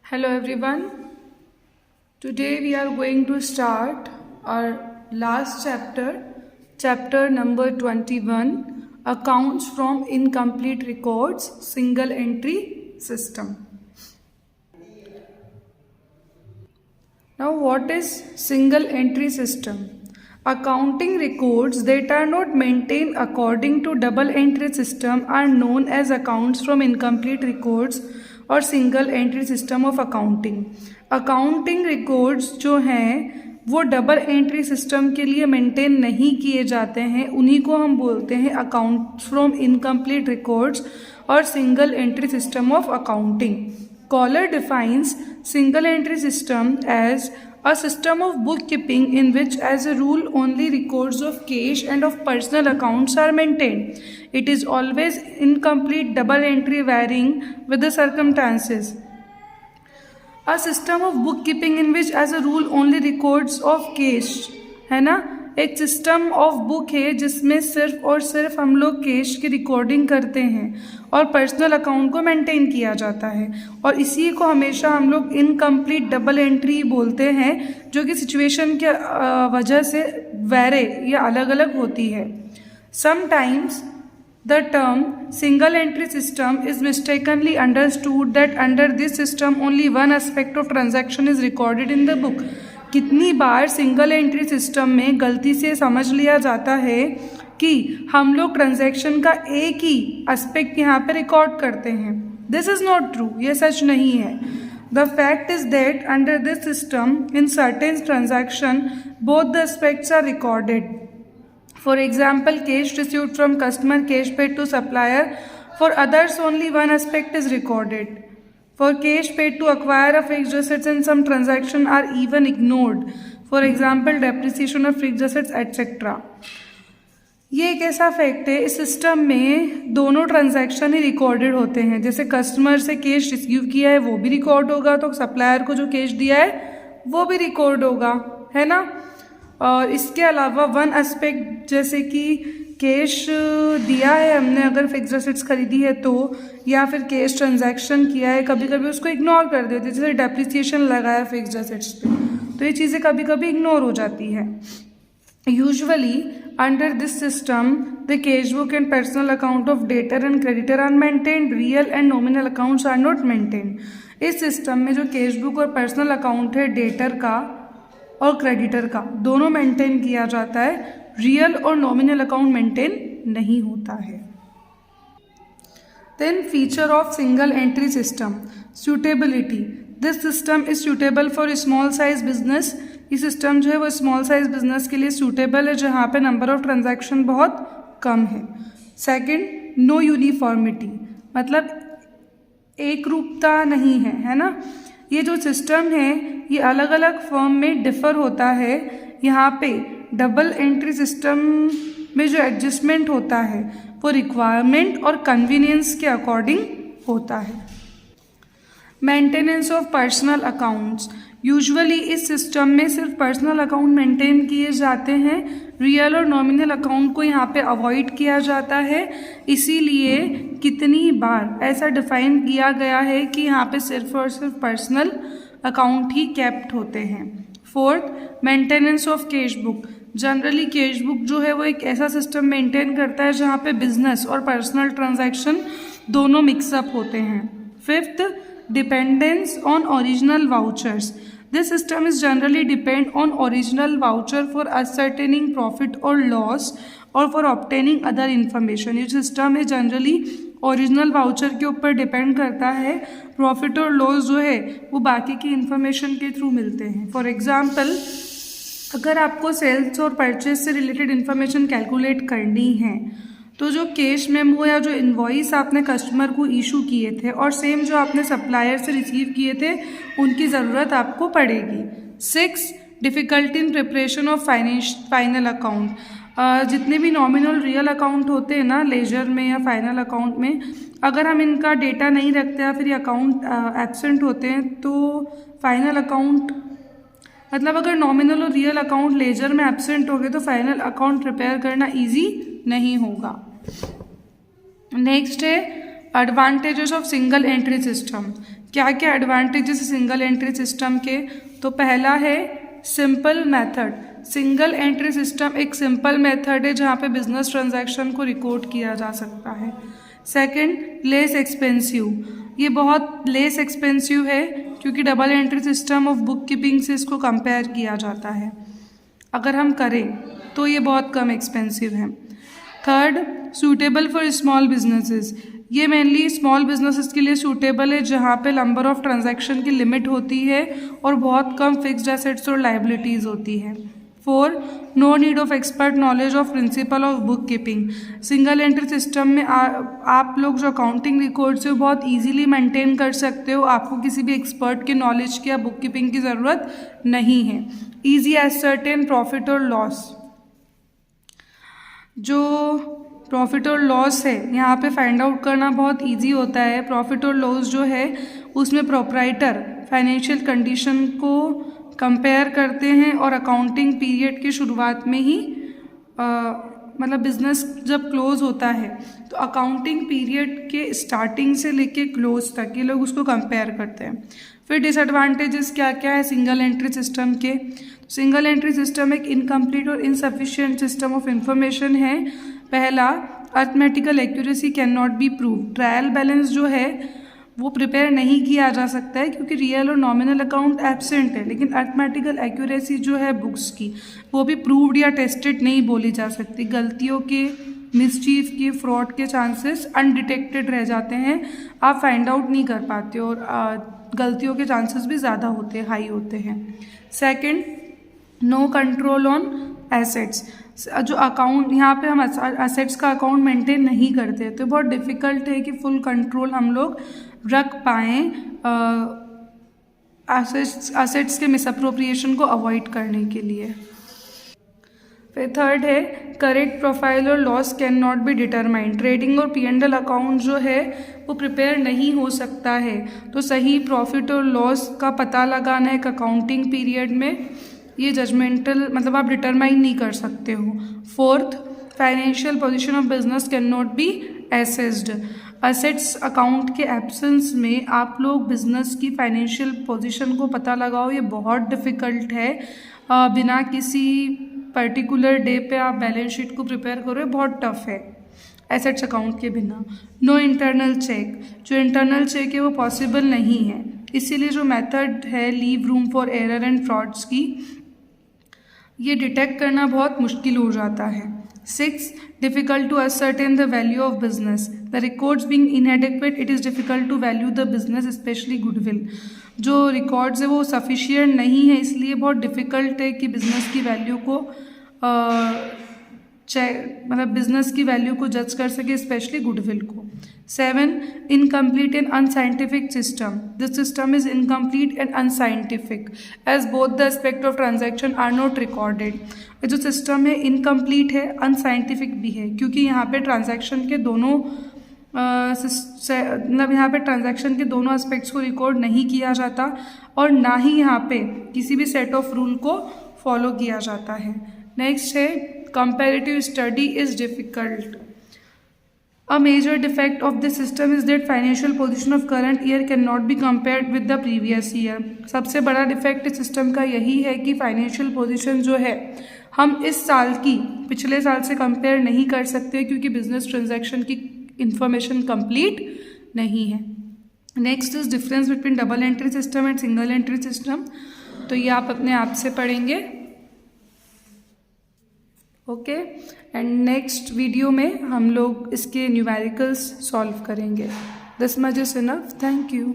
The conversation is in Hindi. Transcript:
Hello everyone. Today we are going to start our last chapter number 21, Accounts from Incomplete Records, Single Entry System. Now what is single entry system? Accounting records that are not maintained according to double entry system are known as accounts from incomplete records और single entry system of accounting records जो हैं वो डबल एंट्री सिस्टम के लिए मेंटेन नहीं किए जाते हैं, उन्हीं को हम बोलते हैं अकाउंट्स फ्रॉम इनकम्प्लीट रिकॉर्ड्स और single entry system of accounting. Collar defines single entry system as a system of bookkeeping in which as a rule only records of cash and of personal accounts are maintained. It is always incomplete double entry varying with the circumstances. A system of bookkeeping in which as a rule only records of cash, है ना, एक सिस्टम ऑफ बुक है जिसमें सिर्फ और सिर्फ हम लोग कैश की रिकॉर्डिंग करते हैं और पर्सनल अकाउंट को मेंटेन किया जाता है, और इसी को हमेशा हम लोग इनकम्प्लीट डबल एंट्री बोलते हैं, जो कि सिचुएशन के वजह से वेरे या अलग अलग होती है. Sometimes the term single entry system is mistakenly understood that under this system only one aspect of transaction is recorded in the book. कितनी बार सिंगल एंट्री सिस्टम में गलती से समझ लिया जाता है कि हम लोग ट्रांजैक्शन का एक ही एस्पेक्ट यहाँ पे रिकॉर्ड करते हैं. दिस इज़ नॉट ट्रू, ये सच नहीं है. The fact is that under this system in certain transaction both the aspects are recorded. For example, cash received from customer, cash paid to supplier. For others, only one aspect is recorded. For cash paid to acquire a fixed assets and some transactions are even ignored. For example, depreciation of fixed assets, etc. ये एक ऐसा फैक्ट है, इस सिस्टम में दोनों ट्रांजैक्शन ही रिकॉर्डेड होते हैं. जैसे कस्टमर से कैश रिसीव किया है वो भी रिकॉर्ड होगा, तो सप्लायर को जो कैश दिया है वो भी रिकॉर्ड होगा, है ना. और इसके अलावा वन एस्पेक्ट, जैसे कि कैश दिया है हमने, अगर फिक्स्ड एसेट्स खरीदी है तो, या फिर कैश ट्रांजैक्शन किया है, कभी कभी उसको इग्नोर कर देते हैं. जैसे डेप्रिसिएशन लगाया फिक्स्ड एसेट्स पे, तो ये चीज़ें कभी कभी इग्नोर हो जाती है. Usually under this system the cash book and personal account of debtor and creditor are maintained, real and nominal accounts are not maintained. इस सिस्टम में जो कैश बुक और पर्सनल अकाउंट है डेटर का और क्रेडिटर का, दोनों मेंटेन किया जाता है, रियल और नॉमिनल अकाउंट मेंटेन नहीं होता है. Then feature of single entry system, suitability. This system is suitable for small size business. ये सिस्टम जो है वो स्मॉल साइज बिजनेस के लिए सूटेबल है, जहाँ पे नंबर ऑफ ट्रांजैक्शन बहुत कम है. सेकंड, नो यूनिफॉर्मिटी, मतलब एक रूपता नहीं है, है ना. ये जो सिस्टम है ये अलग अलग फर्म में डिफ़र होता है. यहाँ पे डबल एंट्री सिस्टम में जो एडजस्टमेंट होता है वो रिक्वायरमेंट और कन्वीनियंस के अकॉर्डिंग होता है. Maintenance of personal accounts. Usually इस सिस्टम में सिर्फ पर्सनल अकाउंट मेंटेन किए जाते हैं, रियल और नॉमिनल अकाउंट को यहाँ पे अवॉइड किया जाता है. इसीलिए कितनी बार ऐसा डिफाइन किया गया है कि यहाँ पे सिर्फ और सिर्फ पर्सनल अकाउंट ही केप्ट होते हैं. Fourth, maintenance of cash book. Generally cash book जो है वो एक ऐसा सिस्टम मेंटेन करता है जहाँ पे बिजनेस और पर्सनल ट्रांजैक्शन दोनों मिक्सअप होते हैं. Fifth, dependence on original vouchers. This system is generally depend on original voucher for ascertaining profit or loss or for obtaining other information. ये सिस्टम है जनरली ओरिजिनल वाउचर के ऊपर डिपेंड करता है. प्रॉफिट और लॉस जो है वो बाकी की इन्फॉर्मेशन के थ्रू मिलते हैं. फॉर एग्जांपल, अगर आपको सेल्स और परचेज से रिलेटेड इन्फॉर्मेशन कैलकुलेट करनी है तो जो कैश मेमो या जो इनवॉइस आपने कस्टमर को इशू किए थे और सेम जो आपने सप्लायर से रिसीव किए थे उनकी ज़रूरत आपको पड़ेगी. 6, difficulty in preparation of final account. जितने भी नॉमिनल रियल अकाउंट होते हैं ना लेजर में या फाइनल अकाउंट में, अगर हम इनका डेटा नहीं रखते या फिर ये अकाउंट एब्सेंट होते हैं तो फाइनल अकाउंट, मतलब अगर नॉमिनल और रियल अकाउंट लेजर में एब्सेंट हो गए तो फाइनल अकाउंट प्रिपेयर करना ईजी नहीं होगा. नेक्स्ट है advantages of single entry system. क्या क्या एडवांटेजेस सिंगल एंट्री सिस्टम के? तो पहला है simple method. Single entry system एक सिंपल मेथड है जहाँ पे बिजनेस ट्रांजैक्शन को रिकॉर्ड किया जा सकता है। Second, less expensive. ये बहुत लेस एक्सपेंसिव है क्योंकि double entry system of book keeping से इसको कंपेयर किया जाता है। अगर हम करें तो ये बहुत कम एक्सपेंसिव है। Third, suitable for small businesses. ये मेनली स्मॉल बिजनेसेस के लिए सूटेबल है जहाँ पे नंबर ऑफ ट्रांजैक्शन की लिमिट होती है और बहुत कम फिक्स्ड एसेट्स और लाइबिलिटीज़ होती है। Four, no need of expert knowledge of principle of bookkeeping. Single entry system में आप लोग जो अकाउंटिंग रिकॉर्ड्स है वो बहुत ईजिली मेंटेन कर सकते हो। आपको किसी भी एक्सपर्ट के नॉलेज की या बुक कीपिंग की ज़रूरत नहीं है। ईजी एसर्टेन प्रॉफिट और लॉस। जो प्रॉफिट और लॉस है यहाँ पे फाइंड आउट करना बहुत इजी होता है। प्रॉफिट और लॉस जो है उसमें प्रोप्राइटर फाइनेंशियल कंडीशन को कंपेयर करते हैं और अकाउंटिंग पीरियड की शुरुआत में ही मतलब बिजनेस जब क्लोज होता है तो अकाउंटिंग पीरियड के स्टार्टिंग से लेके क्लोज तक ये लोग उसको कंपेयर करते हैं। फिर डिसएडवांटेजेस क्या क्या है सिंगल एंट्री सिस्टम के? सिंगल एंट्री सिस्टम एक इनकम्प्लीट और इनसफिशिएंट सिस्टम ऑफ इंफॉर्मेशन है। पहला, arithmetical accuracy can not be prove. Trial balance जो है वो प्रिपेयर नहीं किया जा सकता है क्योंकि रियल और नॉमिनल अकाउंट एब्सेंट है, लेकिन अर्थमेटिकल एक्यूरेसी जो है बुक्स की वो भी प्रूव्ड या टेस्टेड नहीं बोली जा सकती। गलतियों के, मिसचीफ के, फ्रॉड के चांसेस अनडिटेक्टेड रह जाते हैं, आप फाइंड आउट नहीं कर पाते और गलतियों के चांसेस भी ज़्यादा होते हैं, हाई होते हैं। Second, no control on assets. जो अकाउंट यहाँ पे हम एसेट्स का अकाउंट मेंटेन नहीं करते तो बहुत डिफ़िकल्ट है कि फुल कंट्रोल हम लोग रख पाएँ एसेट्स के मिसअप्रोप्रिएशन को अवॉइड करने के लिए। फिर थर्ड है करेक्ट प्रोफाइल और loss can not be determined. Trading और P&L अकाउंट जो है वो प्रिपेयर नहीं हो सकता है, तो सही प्रॉफिट और लॉस का पता लगाना एक अकाउंटिंग पीरियड में ये जजमेंटल मतलब आप डिटरमाइन नहीं कर सकते हो। Fourth, financial position of business can not be assessed. Assets account के एब्सेंस में आप लोग बिजनेस की फाइनेंशियल पोजीशन को पता लगाओ, ये बहुत डिफ़िकल्ट है। बिना किसी पर्टिकुलर डे पे आप बैलेंस शीट को प्रिपेयर करो, बहुत टफ है एसेट्स अकाउंट के बिना। नो इंटरनल चेक, जो इंटरनल चेक है वो पॉसिबल नहीं है, इसीलिए जो मेथड है leave room for error and frauds की, ये डिटेक्ट करना बहुत मुश्किल हो जाता है। 6, difficult to ascertain the value of business. The records being inadequate it is difficult to value the business specially goodwill. जो रिकॉर्ड्स है वो सफिशिएंट नहीं है, इसलिए बहुत डिफ़िकल्ट है कि बिज़नेस की वैल्यू को मतलब बिजनेस की वैल्यू को जज कर सके, स्पेशली गुडविल को। 7, incomplete and unscientific system. This system is incomplete and unscientific as both the aspect of transaction are not recorded. ये जो सिस्टम है इनकम्प्लीट है, अनसाइंटिफिक भी है, क्योंकि यहाँ पे ट्रांजैक्शन के दोनों मतलब यहाँ पे ट्रांजैक्शन के दोनों एस्पेक्ट्स को रिकॉर्ड नहीं किया जाता और ना ही यहाँ पे किसी भी सेट ऑफ रूल को फॉलो किया जाता है। नेक्स्ट है comparative study is difficult. A major defect of this system is that financial position of current year cannot be compared with the previous year. सबसे बड़ा डिफेक्ट इस सिस्टम का यही है कि फाइनेंशियल पोजीशन जो है हम इस साल की पिछले साल से कंपेयर नहीं कर सकते क्योंकि बिजनेस ट्रांजैक्शन की इंफॉर्मेशन कंप्लीट नहीं है। Next is difference between double entry system and single entry system, तो ये आप अपने आप से पढ़ेंगे। ओके, एंड नेक्स्ट वीडियो में हम लोग इसके न्यूमेरिकल्स सॉल्व करेंगे। This much is enough, thank you.